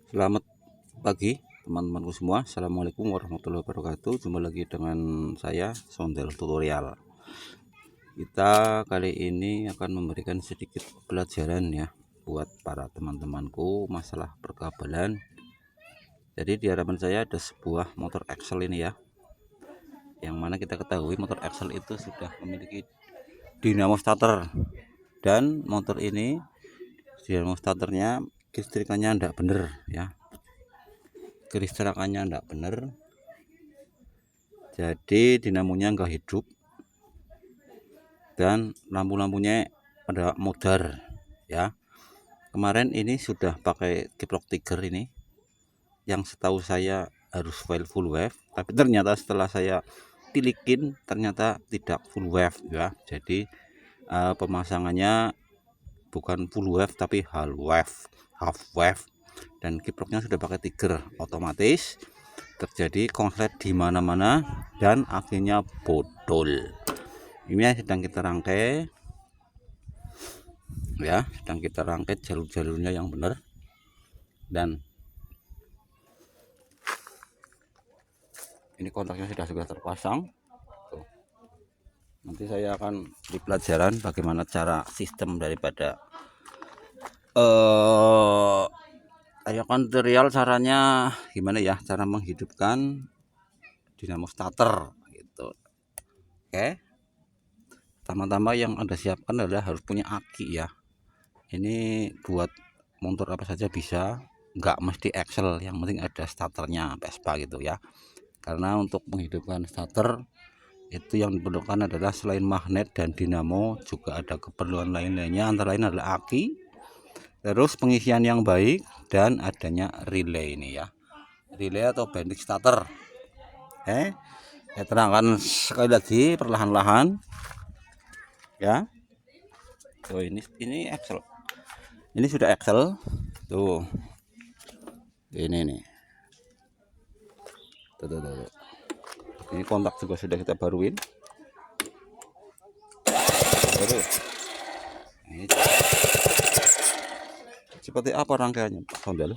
Selamat pagi teman-temanku semua. Assalamualaikum warahmatullahi wabarakatuh. Jumpa lagi dengan saya Sondel Tutorial. Kita kali ini akan memberikan sedikit pelajaran ya buat para teman-temanku masalah perkabelan. Jadi di hadapan saya ada sebuah motor Excel ini ya, yang mana kita ketahui motor Excel itu sudah memiliki dinamo starter, dan motor ini dinamo starternya kelistrikannya tidak benar ya, kelistrikannya tidak benar, jadi dinamonya enggak hidup dan lampu-lampunya ada modar ya. Kemarin ini sudah pakai kiprok tiger ini, yang setahu saya harus full wave, tapi ternyata setelah saya tilikin ternyata tidak full wave ya. Jadi pemasangannya bukan full wave tapi half wave, dan kiproknya sudah pakai tiger, otomatis terjadi konslet di mana-mana dan akhirnya bodol. Ini sedang kita rangkai ya, sedang kita rangkai jalur-jalurnya yang benar, dan ini kontaknya sudah terpasang. Tuh. Nanti saya akan di pelajaran bagaimana cara sistem daripada material, caranya gimana ya, cara menghidupkan dinamo starter gitu. Oke, pertama-tama yang Anda siapkan adalah harus punya aki ya. Ini buat motor apa saja bisa, nggak mesti Excel, yang penting ada starternya Vespa gitu ya. Karena untuk menghidupkan starter itu yang diperlukan adalah selain magnet dan dinamo juga ada keperluan lain-lainnya, antara lain adalah aki, terus pengisian yang baik, dan adanya relay ini ya, relay atau bending starter. Saya terangkan sekali lagi perlahan-lahan ya. Tuh, ini Excel, ini sudah Excel tuh, ini nih tuh. Ini kontak juga sudah kita baruin. Ini seperti apa rangkaiannya Pak Sondel?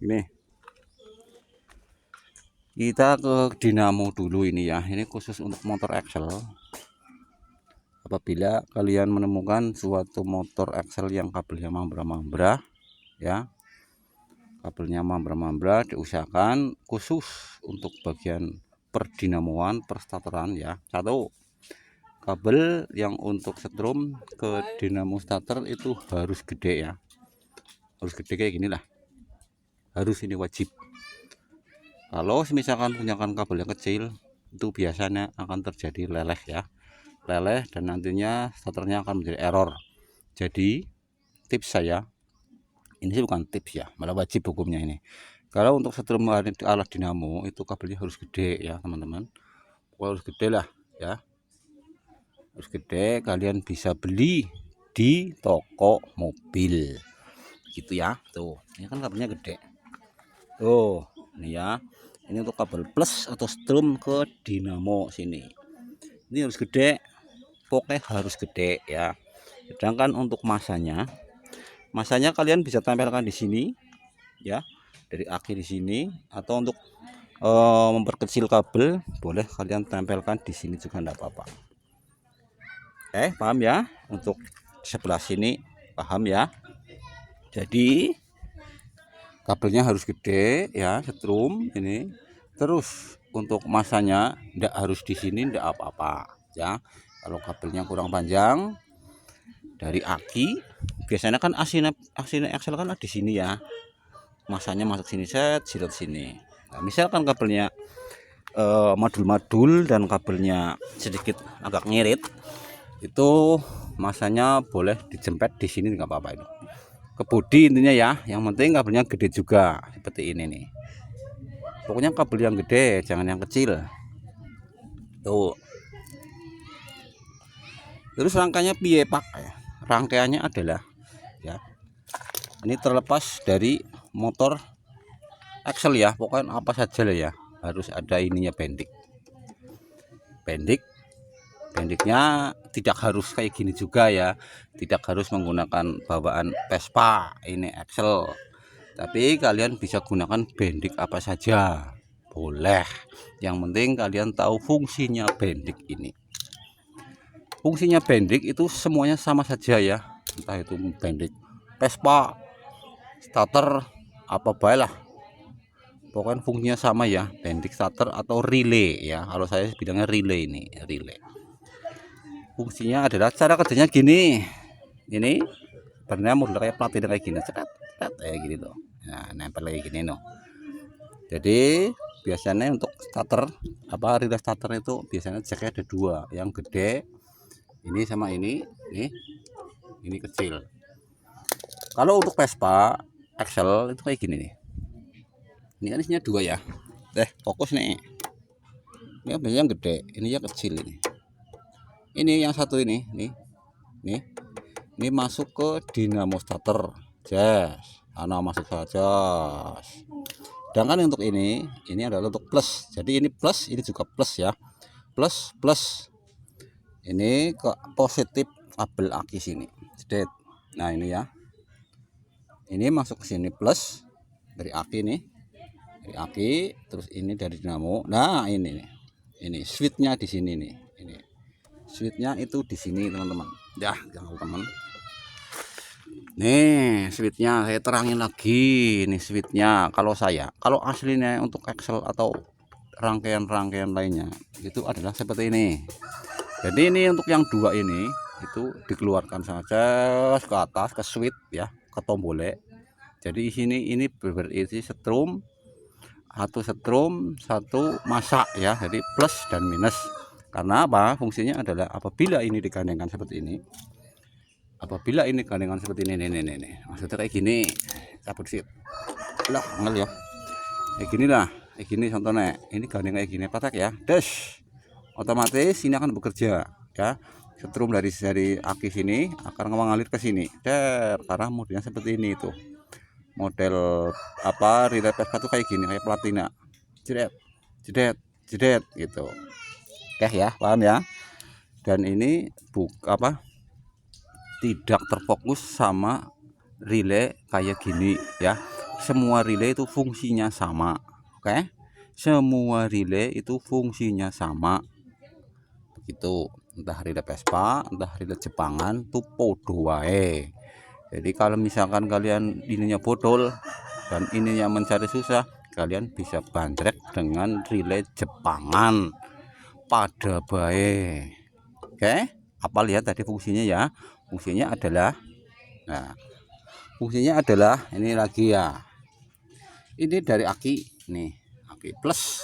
Ini kita ke dinamo dulu ini ya, ini khusus untuk motor Excel. Apabila kalian menemukan suatu motor Excel yang kabelnya mambra-mambra ya, kabelnya mambra-mambra, diusahakan khusus untuk bagian perdinamoan, perstarteran ya. Satu, kabel yang untuk setrum ke dinamo starter itu harus gede ya, harus gede kayak gini lah, harus, ini wajib. Kalau misalkan punya kabel yang kecil, itu biasanya akan terjadi leleh ya, leleh, dan nantinya starternya akan menjadi error. Jadi tips saya, ini sih bukan tips ya, malah wajib hukumnya ini. Kalau untuk setrum alat dinamo itu kabelnya harus gede ya teman-teman, harus gede lah ya, harus gede. Kalian bisa beli di toko mobil gitu ya. Tuh, ini kan kabelnya gede tuh, ini ya. Ini untuk kabel plus atau strum ke dinamo sini, ini harus gede, pokoknya harus gede ya. Sedangkan untuk masanya kalian bisa tempelkan di sini ya, dari aki di sini, atau untuk memperkecil kabel boleh kalian tempelkan di sini juga enggak apa-apa. Paham ya? Untuk sebelah sini paham ya? Jadi kabelnya harus gede ya, setrum ini. Terus untuk masanya ndak harus di sini, ndak apa-apa ya. Kalau kabelnya kurang panjang dari aki, biasanya kan aslinya Excel kan ada di sini ya, masanya masuk sini, set silet sini. Nah, misalkan kabelnya madul-madul dan kabelnya sedikit agak ngirit, itu masanya boleh dijempet di sini, nggak apa-apa itu. Ke bodi intinya ya, yang penting kabelnya gede juga seperti ini nih. Pokoknya kabel yang gede, jangan yang kecil tuh. Terus rangkaiannya piye pak? Rangkaiannya adalah ya, ini terlepas dari motor Excel ya, pokoknya apa saja lah ya, harus ada ininya, pendiknya tidak harus kayak gini juga ya, tidak harus menggunakan bawaan Vespa, ini Excel. Tapi kalian bisa gunakan bendik apa saja, boleh. Yang penting kalian tahu fungsinya bendik ini. Fungsinya bendik itu semuanya sama saja ya, entah itu bendik Vespa, starter, apa baiklah, pokoknya fungsinya sama ya, bendik, starter atau relay ya. Kalau saya bilangnya relay, ini relay. Fungsinya adalah, cara kerjanya gini. Ini sebenarnya model kayak platina kayak gini, kayak gini tuh. Nah, nempel kayak gini loh. Jadi biasanya untuk starter relay starter itu biasanya jacknya ada dua, yang gede ini sama ini kecil. Kalau untuk Vespa Excel itu kayak gini nih. Ini kan isinya dua ya. Fokus nih. Ini biasanya yang gede, ini yang kecil ini. Ini yang satu ini, ini masuk ke dinamo starter. Masuk saja. Sedangkan untuk ini adalah untuk plus. Jadi ini plus, ini juga plus ya. Plus. Ini ke positif kabel aki sini. Nah, ini ya. Ini masuk ke sini plus dari aki nih. Dari aki, terus ini dari dinamo. Nah, ini switchnya di sini nih. Ini switchnya itu di sini, teman-teman. Ya, jangan teman. Nih switchnya saya terangin lagi. Ini switchnya kalau aslinya untuk Excel atau rangkaian lainnya itu adalah seperti ini. Jadi ini untuk yang dua ini itu dikeluarkan saja ke atas, ke switch ya, ke tombol. Jadi ini berisi setrum, satu masak ya. Jadi plus dan minus. Karena apa? Fungsinya adalah apabila ini digandengkan seperti ini. Apabila ini gandengan seperti ini, maksudnya kayak gini, cabut sih lah, ngel ya, kayak gini lah, kayak gini contohnya, ini gandengan kayak gini, patek ya, otomatis ini akan bekerja ya, setrum dari aki sini akan mengalir ke sini, karena modelnya seperti ini tuh, model relay Vespa tuh kayak gini, kayak platina, jedet gitu, ya, paham ya. Dan ini tidak terfokus sama relay kayak gini ya. Semua relay itu fungsinya sama, oke? Semua relay itu fungsinya sama, begitu. Entah relay Vespa, entah relay Jepangan, tuh podo wae. Jadi kalau misalkan kalian ininya bodol dan ininya mencari susah, kalian bisa bandrek dengan relay Jepangan pada bae, oke? Apa lihat tadi fungsinya ya? Fungsinya adalah, ini lagi ya, ini dari aki nih, aki plus,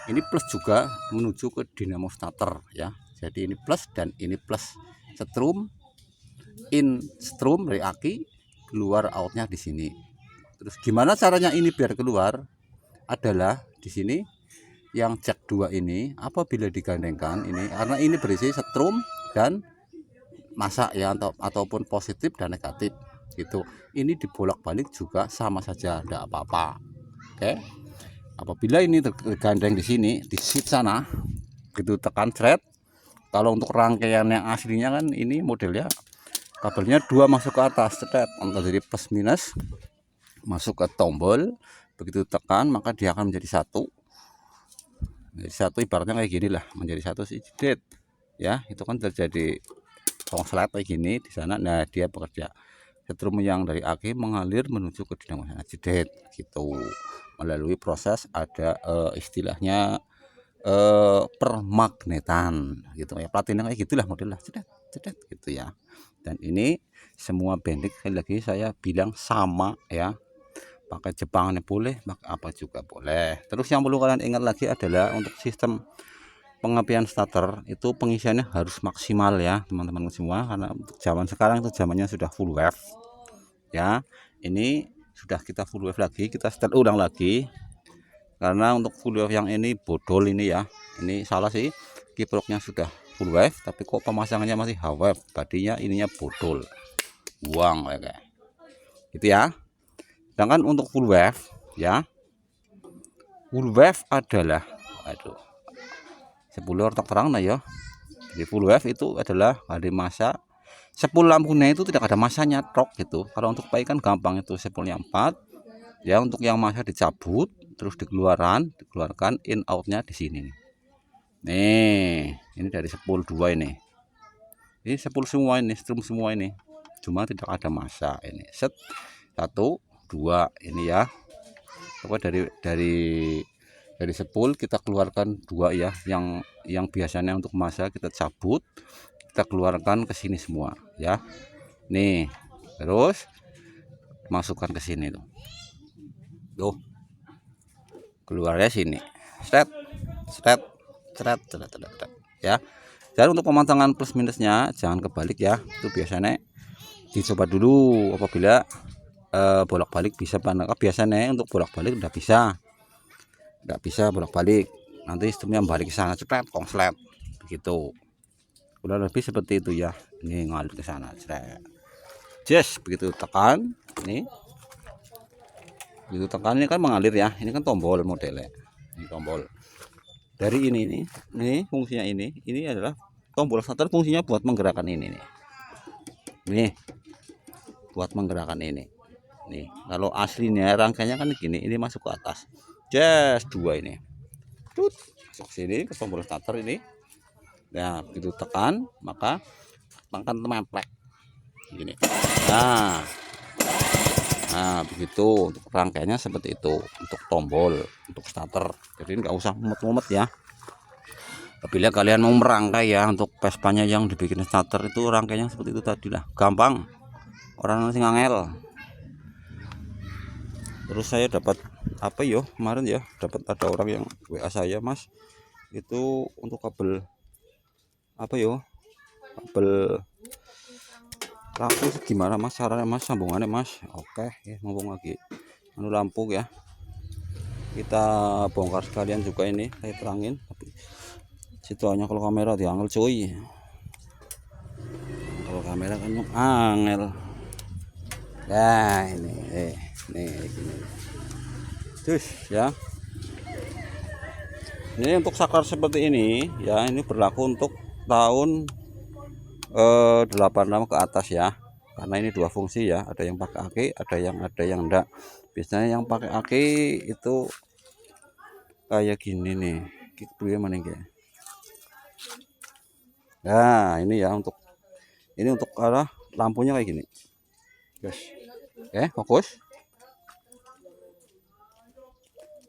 ini plus juga menuju ke dinamo starter ya. Jadi ini plus dan ini plus, setrum dari aki, keluar outnya di sini. Terus gimana caranya ini biar keluar? Adalah di sini yang jack 2 ini apabila digandengkan ini, karena ini berisi setrum dan masak ya, ataupun positif dan negatif gitu. Ini dibolak-balik juga sama saja, tidak apa-apa, oke? Apabila ini tergandeng di sini, di seat sana gitu, tekan thread. Kalau untuk rangkaian yang aslinya kan ini modelnya kabelnya 2 masuk ke atas, entah jadi plus minus masuk ke tombol, begitu tekan maka dia akan menjadi satu. Jadi satu ibaratnya kayak gini lah, menjadi satu sih, ya. Itu kan terjadi konslet kayak gini di sana. Nah, dia bekerja, setrum yang dari aki mengalir menuju ke dinamo sana, gitu, melalui proses ada istilahnya permagnetan gitu ya, platina kayak gitulah modelnya, gitu ya. Dan ini semua bendik lagi saya bilang sama ya, pakai Jepangannya boleh, pakai apa juga boleh. Terus yang perlu kalian ingat lagi adalah untuk sistem pengapian starter itu pengisiannya harus maksimal ya teman-teman semua, karena untuk zaman sekarang itu zamannya sudah full wave ya. Ini sudah kita full wave lagi, kita start ulang lagi, karena untuk full wave yang ini bodol ini ya, ini salah sih, kiproknya sudah full wave tapi kok pemasangannya masih half wave, tadinya ininya bodol, buang kayak gitu ya. Sedangkan untuk full wave ya, full wave adalah, 10 ortak terang nah ya. Jadi full wave itu adalah hari masa Sepul lampunya itu tidak ada masanya, tok gitu. Kalau untuk PAI kan gampang, itu sepulnya 4 ya. Untuk yang masa dicabut terus dikeluarkan in outnya di sini nih. Ini dari sepul 2 ini sepul semua, ini strum semua, ini cuma tidak ada masa. Ini set 1 2 ini ya. Pokoknya dari sepul kita keluarkan 2 ya, yang biasanya untuk masa kita cabut, kita keluarkan ke sini semua ya. Nih, terus masukkan ke sini tuh keluarnya sini, set ya. Dan untuk pemasangan plus minusnya jangan kebalik ya, itu biasanya dicoba dulu. Apabila bolak-balik bisa, biasanya untuk bolak-balik nggak bisa bolak-balik, nanti sistemnya balik ke sana, cepet konslet begitu. Kurang lebih seperti itu ya. Ini ngalir ke sana, just begitu tekan nih, begitu tekan ini kan mengalir ya. Ini kan tombol modelnya, ini tombol dari ini fungsinya ini adalah tombol starter, fungsinya buat menggerakkan ini nih buat menggerakkan ini nih. Kalau aslinya rangkaiannya kan gini, ini masuk ke atas, just 2 ini masuk sini ke tombol starter ini. Nah, begitu tekan maka tekan template gini. Nah begitu untuk rangkaiannya seperti itu untuk tombol, untuk starter. Jadi nggak usah mumet-mumet ya. Apabila kalian mau merangkai ya, untuk Vespanya yang dibikin starter itu rangkainya seperti itu tadi lah, gampang, orang masih ngangel. Terus saya dapat apa yo kemarin ya, dapat ada orang yang WA saya, Mas itu untuk kabel apa yo, kabel lampu gimana Mas caranya Mas, sambungannya Mas. Oke ya, ngomong lagi lampu ya, kita bongkar sekalian juga ini, saya terangin. Tapi situasinya kalau kamera diangel cuy, kalau kamera kan angel. Nah ini nih gini terus ya. Ini untuk saklar seperti ini ya, ini berlaku untuk tahun 86 ke atas ya, karena ini 2 fungsi ya, ada yang pakai aki, ada yang enggak. Biasanya yang pakai aki itu kayak gini nih, gitu ya mana ya. Nah ini ya, untuk arah lampunya kayak gini guys. Oke, fokus.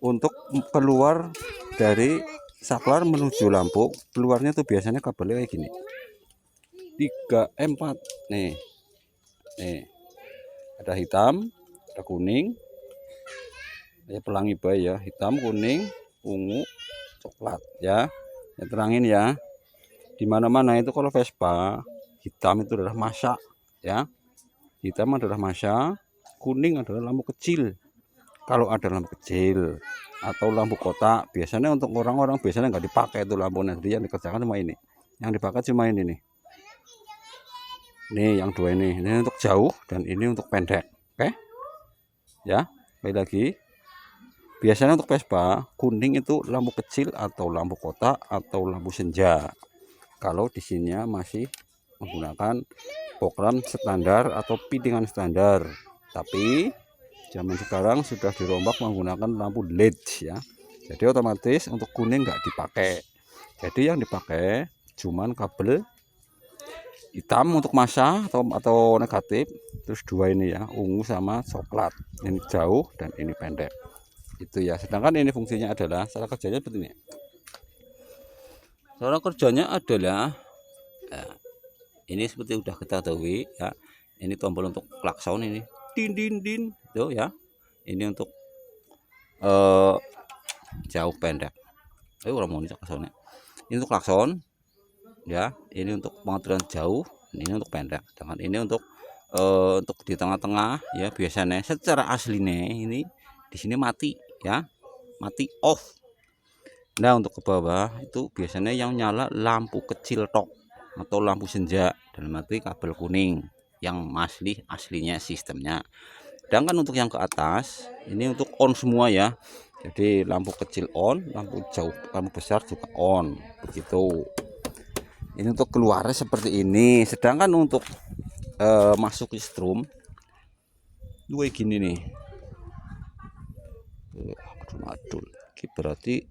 Untuk keluar dari saklar menuju lampu, keluarnya tuh biasanya kabelnya kayak gini, 3 4 nih ada hitam, ada kuning ya, pelangi bay ya, hitam, kuning, ungu, coklat ya. Ya terangin ya, dimana-mana itu kalau Vespa hitam itu adalah masa ya, hitam adalah masa, kuning adalah lampu kecil. Kalau ada lampu kecil atau lampu kotak, biasanya untuk orang-orang biasanya nggak dipakai itu lampunya, jadi yang dikerjakan cuma ini, yang dipakai cuma ini nih yang 2 ini untuk jauh dan ini untuk pendek. Oke ya, kembali lagi. Biasanya untuk Vespa kuning itu lampu kecil atau lampu kotak atau lampu senja, kalau di sininya masih menggunakan program standar atau pitingan standar. Tapi zaman sekarang sudah dirombak menggunakan lampu LED ya, jadi otomatis untuk kuning nggak dipakai, jadi yang dipakai cuman kabel hitam untuk masa atau negatif, terus 2 ini ya, ungu sama coklat, ini jauh dan ini pendek itu ya. Sedangkan ini fungsinya adalah, cara kerjanya seperti ini. Cara kerjanya adalah ini seperti udah kita ketahui ya, ini tombol untuk klakson, ini din tuh ya, ini untuk jauh pendek. Orang mau nih klaksonnya, ini untuk klakson ya, ini untuk pengaturan jauh, ini untuk pendek. Dengan ini untuk di tengah-tengah ya, biasanya secara aslinya ini di sini mati ya, mati off. Nah untuk ke bawah itu biasanya yang nyala lampu kecil tok atau lampu senja, dan mati kabel kuning yang aslinya sistemnya. Sedangkan untuk yang ke atas ini untuk on semua ya, jadi lampu kecil on, lampu jauh, lampu besar juga on begitu. Ini untuk keluarnya seperti ini. Sedangkan untuk masuk ke strum gue gini nih. Adul. Berarti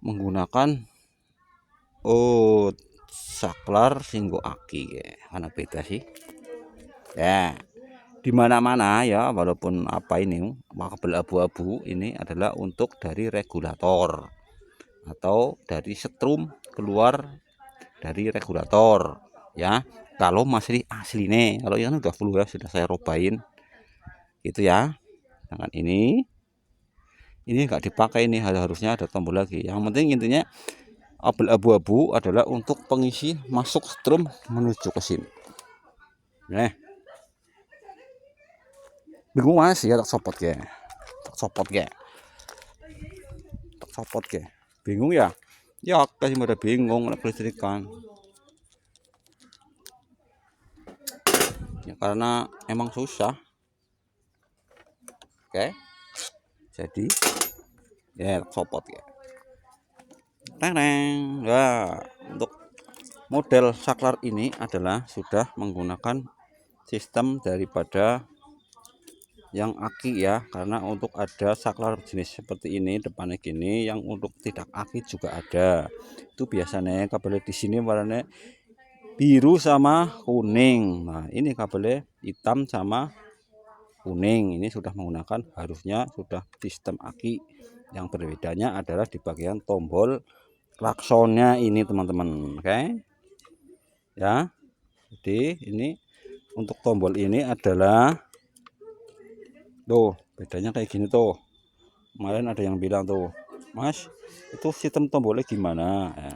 menggunakan saklar singgo aki ya. Mana beda sih? Ya. Di mana-mana ya, walaupun apa ini kabel abu-abu ini adalah untuk dari regulator atau dari setrum keluar dari regulator ya. Kalau masih asli nih, kalau yang udah full ya sudah saya robain gitu ya. Dengan ini nggak dipakai nih, harusnya ada tombol lagi. Yang penting intinya kabel abu-abu adalah untuk pengisi masuk strum menuju ke sini. Nah, bingung mas ya, tak sopot ke, bingung ya kasih pada bingung kelistrikan ya, karena emang susah. Oke, jadi ya tak sopot ya. Nah, untuk model saklar ini adalah sudah menggunakan sistem daripada yang aki ya, karena untuk ada saklar jenis seperti ini depannya gini, yang untuk tidak aki juga ada. Itu biasanya kabelnya di sini warnanya biru sama kuning. Nah ini kabelnya hitam sama kuning, ini sudah menggunakan harusnya sudah sistem aki. Yang berbedanya adalah di bagian tombol klaksonnya ini teman-teman. Oke ya, jadi ini untuk tombol ini adalah tuh bedanya kayak gini tuh. Kemarin ada yang bilang tuh, mas itu sistem tombolnya gimana ya,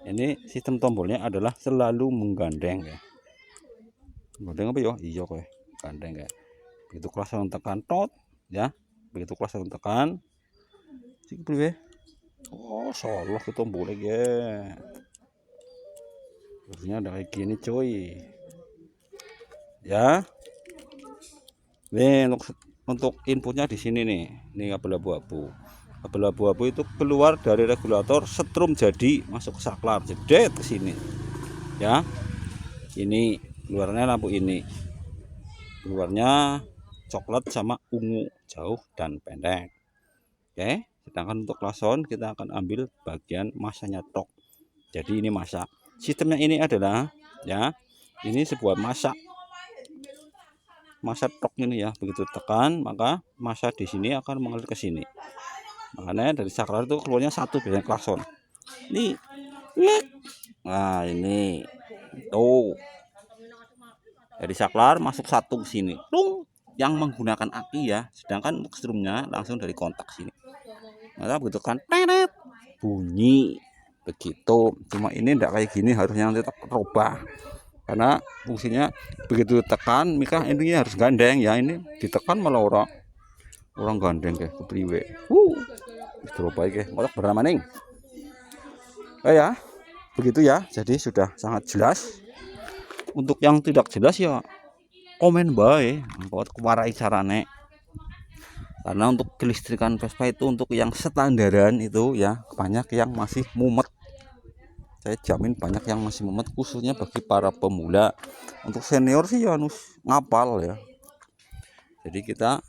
ini sistem tombolnya adalah selalu menggandeng ya. Menggandeng apa ya? Iya kok gandeng ya. Begitu kelas tekan tot ya, begitu kelas tekan sik priwe. Oh salah ke tombolnya ya, harusnya ada kayak gini cuy ya. Nih untuk inputnya di sini nih, ini kabel abu-abu. Kabel abu-abu itu keluar dari regulator, setrum jadi masuk ke saklar, jedet ke sini. Ya. Ini keluarnya lampu ini. Keluarnya coklat sama ungu, jauh dan pendek. Oke, sedangkan untuk klason kita akan ambil bagian masanya tok. Jadi ini masa. Sistemnya ini adalah ya, ini sebuah masa tok ini ya, begitu tekan maka masa di sini akan mengalir ke sini. Makanya dari saklar itu keluarnya satu biasanya klakson. Nih, nah ini tuh dari saklar masuk satu ke sini, tung, yang menggunakan aki ya. Sedangkan untuk strumnya langsung dari kontak sini. Maka begitu kan, teret, bunyi begitu. Cuma ini enggak kayak gini, harusnya nanti tetap robah. Karena fungsinya begitu tekan mika intinya harus gandeng ya, ini ditekan malah orang gandeng kayak kepriwe coba ya otak bernama ning ya begitu ya. Jadi sudah sangat jelas. Untuk yang tidak jelas ya komen bae buat kuwarai carane, karena untuk kelistrikan Vespa itu untuk yang standaran itu ya banyak yang masih mumet. Saya jamin banyak yang masih mumet, khususnya bagi para pemula. Untuk senior sih ya ngapal ya. Jadi kita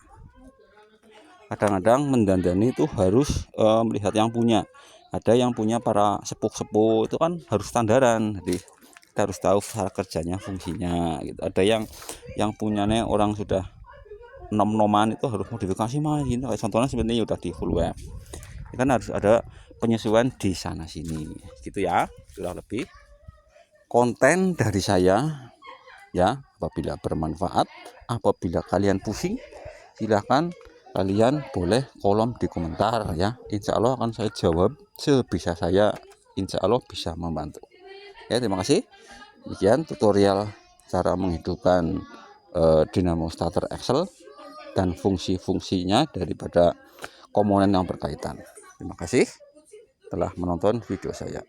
kadang-kadang mendandani itu harus melihat yang punya. Ada yang punya para sepuh-sepuh itu kan harus standaran. Jadi kita harus tahu cara kerjanya, fungsinya gitu. Ada yang punyanya orang sudah nom-noman itu harus modifikasi mah gitu. Kayak contohnya sebenarnya udah di full web. Kan harus ada penyesuaian di sana sini gitu ya. Sudah lebih konten dari saya ya. Apabila bermanfaat, apabila kalian pusing, silahkan kalian boleh kolom di komentar ya. Insya Allah akan saya jawab sebisa saya, insya Allah bisa membantu ya. Terima kasih. Demikian tutorial cara menghidupkan dinamo starter axle dan fungsi-fungsinya daripada komponen yang berkaitan. Terima kasih telah menonton video saya.